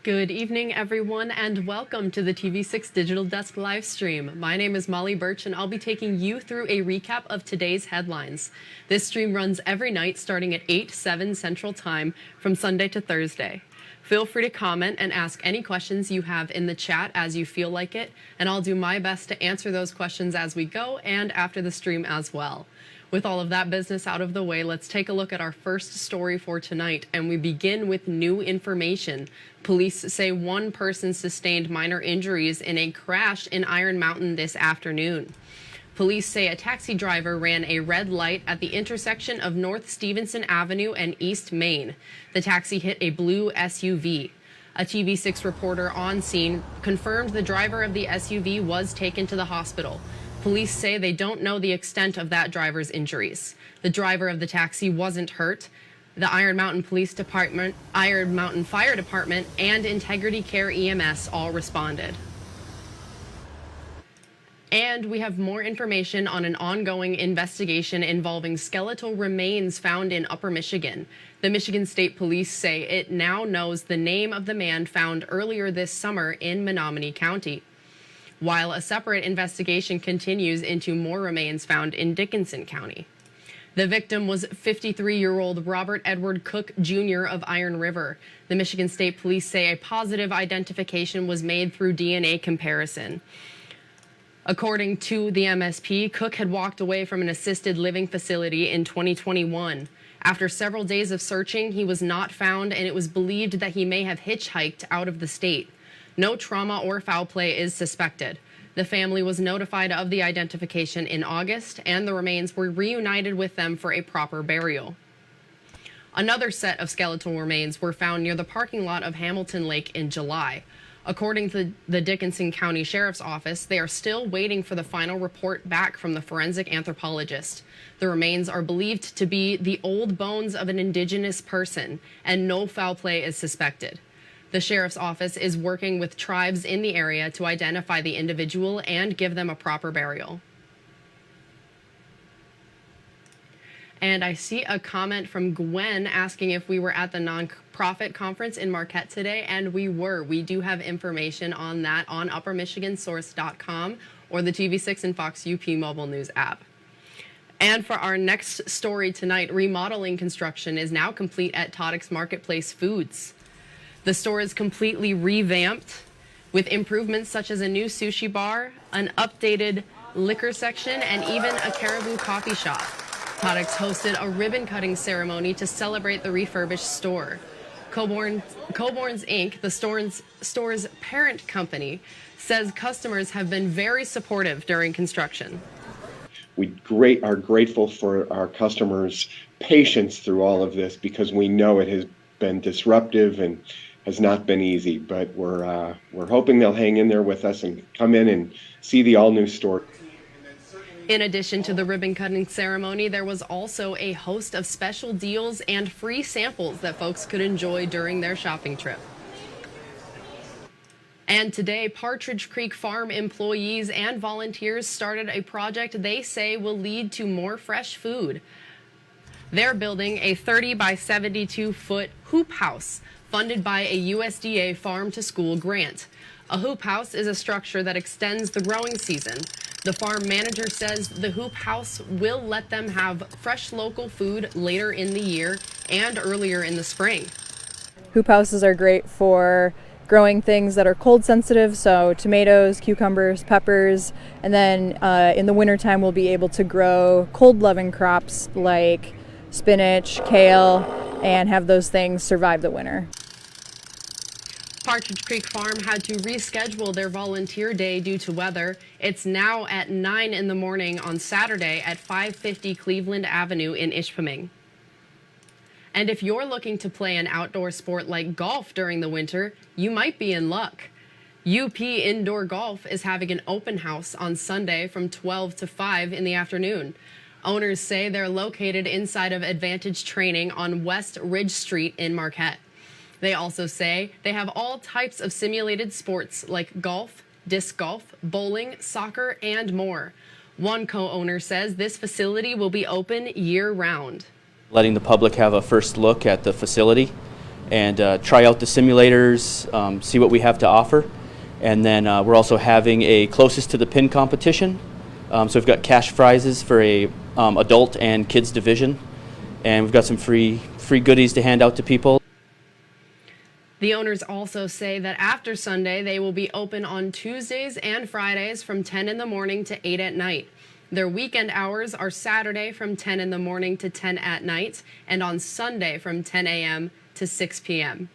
Good evening, everyone, and welcome to the TV6 Digital Desk live stream. My name is Molly Birch, and I'll be taking you through a recap of today's headlines. This stream runs every night starting at 8/7 Central Time from Sunday to Thursday. Feel free to comment and ask any questions you have in the chat as you feel like it, and I'll do my best to answer those questions as we go and after the stream as well. With all of that business out of the way, let's take a look at our first story for tonight, and we begin with new information. Police say one person sustained minor injuries in a crash in Iron Mountain this afternoon. Police say a taxi driver ran a red light at the intersection of North Stevenson Avenue and East Main. The taxi hit a blue SUV. A TV6 reporter on scene confirmed the driver of the SUV was taken to the hospital. Police say they don't know the extent of that driver's injuries. The driver of the taxi wasn't hurt. The Iron Mountain Police Department, Iron Mountain Fire Department, and Integrity Care EMS all responded. And we have more information on an ongoing investigation involving skeletal remains found in Upper Michigan. The Michigan State Police say it now knows the name of the man found earlier this summer in Menominee County, while a separate investigation continues into more remains found in Dickinson County. The victim was 53-year-old Robert Edward Cook, Jr. of Iron River. The Michigan State Police say a positive identification was made through DNA comparison. According to the MSP, Cook had walked away from an assisted living facility in 2021. After several days of searching, he was not found, and it was believed that he may have hitchhiked out of the state. No trauma or foul play is suspected. The family was notified of the identification in August, and the remains were reunited with them for a proper burial. Another set of skeletal remains were found near the parking lot of Hamilton Lake in July. According to the Dickinson County Sheriff's Office, they are still waiting for the final report back from the forensic anthropologist. The remains are believed to be the old bones of an indigenous person, and no foul play is suspected. The Sheriff's Office is working with tribes in the area to identify the individual and give them a proper burial. And I see a comment from Gwen asking if we were at the nonprofit conference in Marquette today, and we were. We do have information on that on uppermichigansource.com or the TV6 and Fox UP mobile news app. And for our next story tonight, remodeling construction is now complete at Toddick's Marketplace Foods. The store is completely revamped with improvements such as a new sushi bar, an updated liquor section, and even a caribou coffee shop. Toddick's hosted a ribbon-cutting ceremony to celebrate the refurbished store. Coborn's Inc., the store's parent company, says customers have been very supportive during construction. We are grateful for our customers' patience through all of this, because we know it has been disruptive and has not been easy, but we're hoping they'll hang in there with us and come in and see the all-new store. In addition to the ribbon-cutting ceremony, there was also a host of special deals and free samples that folks could enjoy during their shopping trip. And today, Partridge Creek Farm employees and volunteers started a project they say will lead to more fresh food. They're building a 30 by 72-foot hoop house funded by a USDA farm-to-school grant. A hoop house is a structure that extends the growing season. The farm manager says the hoop house will let them have fresh local food later in the year and earlier in the spring. Hoop houses are great for growing things that are cold sensitive, so tomatoes, cucumbers, peppers, and then in the wintertime we'll be able to grow cold loving crops like spinach, kale, and have those things survive the winter. Partridge Creek Farm had to reschedule their volunteer day due to weather. It's now at 9 in the morning on Saturday at 550 Cleveland Avenue in Ishpeming. And if you're looking to play an outdoor sport like golf during the winter, you might be in luck. UP Indoor Golf is having an open house on Sunday from 12 to 5 in the afternoon. Owners say they're located inside of Advantage Training on West Ridge Street in Marquette. They also say they have all types of simulated sports like golf, disc golf, bowling, soccer, and more. One co-owner says this facility will be open year-round. Letting the public have a first look at the facility and try out the simulators, see what we have to offer. And then we're also having a closest to the pin competition. So we've got cash prizes for a adult and kids division, and we've got some free goodies to hand out to people. The owners also say that after Sunday, they will be open on Tuesdays and Fridays from 10 in the morning to 8 at night. Their weekend hours are Saturday from 10 in the morning to 10 at night, and on Sunday from 10 a.m. to 6 p.m.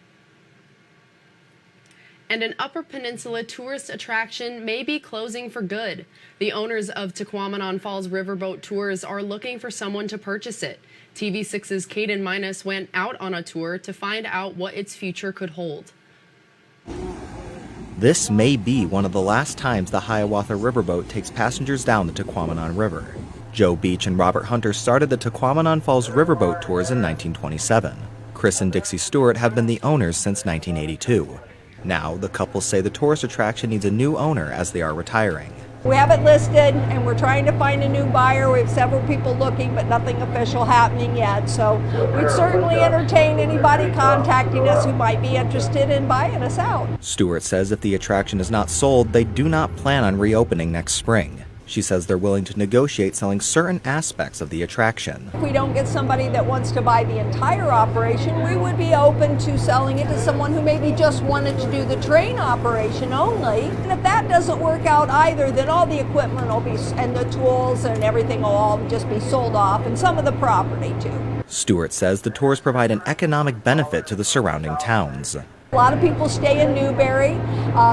And an Upper Peninsula tourist attraction may be closing for good. The owners of Tequamanon Falls Riverboat Tours are looking for someone to purchase it. TV6's Caden Minus went out on a tour to find out what its future could hold. This may be one of the last times the Hiawatha Riverboat takes passengers down the Tequamanon River. Joe Beach and Robert Hunter started the Tequamanon Falls Riverboat Tours in 1927. Chris and Dixie Stewart have been the owners since 1982. Now, the couple say the tourist attraction needs a new owner as they are retiring. We have it listed and we're trying to find a new buyer. We have several people looking, but nothing official happening yet. So we'd certainly entertain anybody contacting us who might be interested in buying us out. Stewart says if the attraction is not sold, they do not plan on reopening next spring. She says they're willing to negotiate selling certain aspects of the attraction. If we don't get somebody that wants to buy the entire operation, we would be open to selling it to someone who maybe just wanted to do the train operation only. And if that doesn't work out either, then all the equipment will be, and the tools and everything will all just be sold off, and some of the property too. Stewart says the tours provide an economic benefit to the surrounding towns. A lot of people stay in Newberry,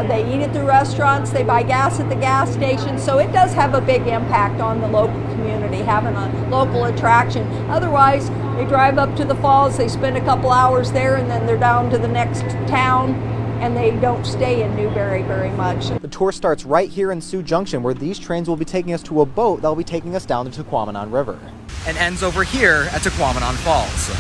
they eat at the restaurants, they buy gas at the gas station, so it does have a big impact on the local community, having a local attraction. Otherwise, they drive up to the falls, they spend a couple hours there, and then they're down to the next town, and they don't stay in Newberry very much. The tour starts right here in Sioux Junction, where these trains will be taking us to a boat that will be taking us down the Tequamanon River. And ends over here at Tequamanon Falls.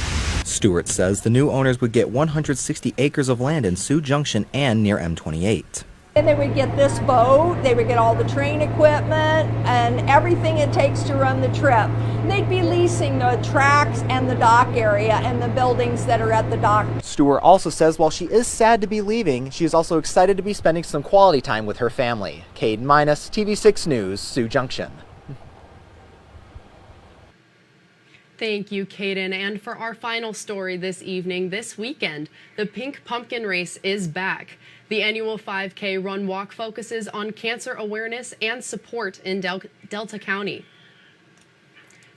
Stewart says the new owners would get 160 acres of land in Sioux Junction and near M28. And they would get this boat, they would get all the train equipment and everything it takes to run the trip. And they'd be leasing the tracks and the dock area and the buildings that are at the dock. Stewart also says while she is sad to be leaving, she is also excited to be spending some quality time with her family. Caden Minus, TV6 News, Sioux Junction. Thank you, Caden. And for our final story this evening, this weekend, the Pink Pumpkin Race is back. The annual 5K run walk focuses on cancer awareness and support in Delta County.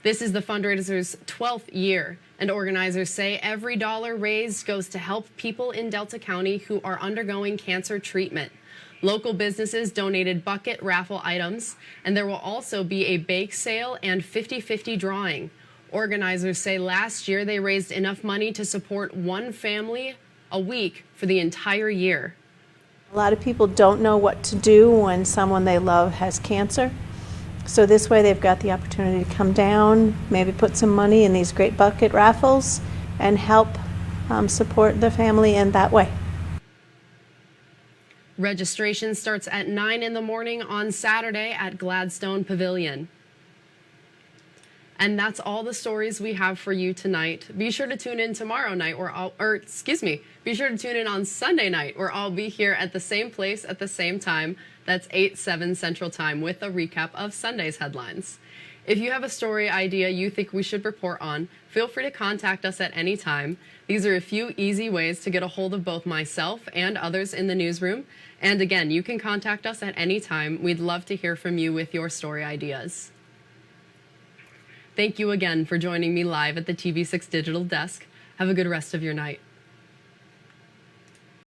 This is the fundraiser's 12th year, and organizers say every dollar raised goes to help people in Delta County who are undergoing cancer treatment. Local businesses donated bucket raffle items, and there will also be a bake sale and 50-50 drawing. Organizers say last year they raised enough money to support one family a week for the entire year. A lot of people don't know what to do when someone they love has cancer. So this way they've got the opportunity to come down, maybe put some money in these great bucket raffles and help support the family in that way. Registration starts at 9 in the morning on Saturday at Gladstone Pavilion. And that's all the stories we have for you tonight. Be sure to tune in tomorrow night, be sure to tune in on Sunday night, where I'll be here at the same place at the same time. That's 8/7 Central Time with a recap of Sunday's headlines. If you have a story idea you think we should report on, feel free to contact us at any time. These are a few easy ways to get a hold of both myself and others in the newsroom. And again, you can contact us at any time. We'd love to hear from you with your story ideas. Thank you again for joining me live at the TV6 Digital Desk. Have a good rest of your night.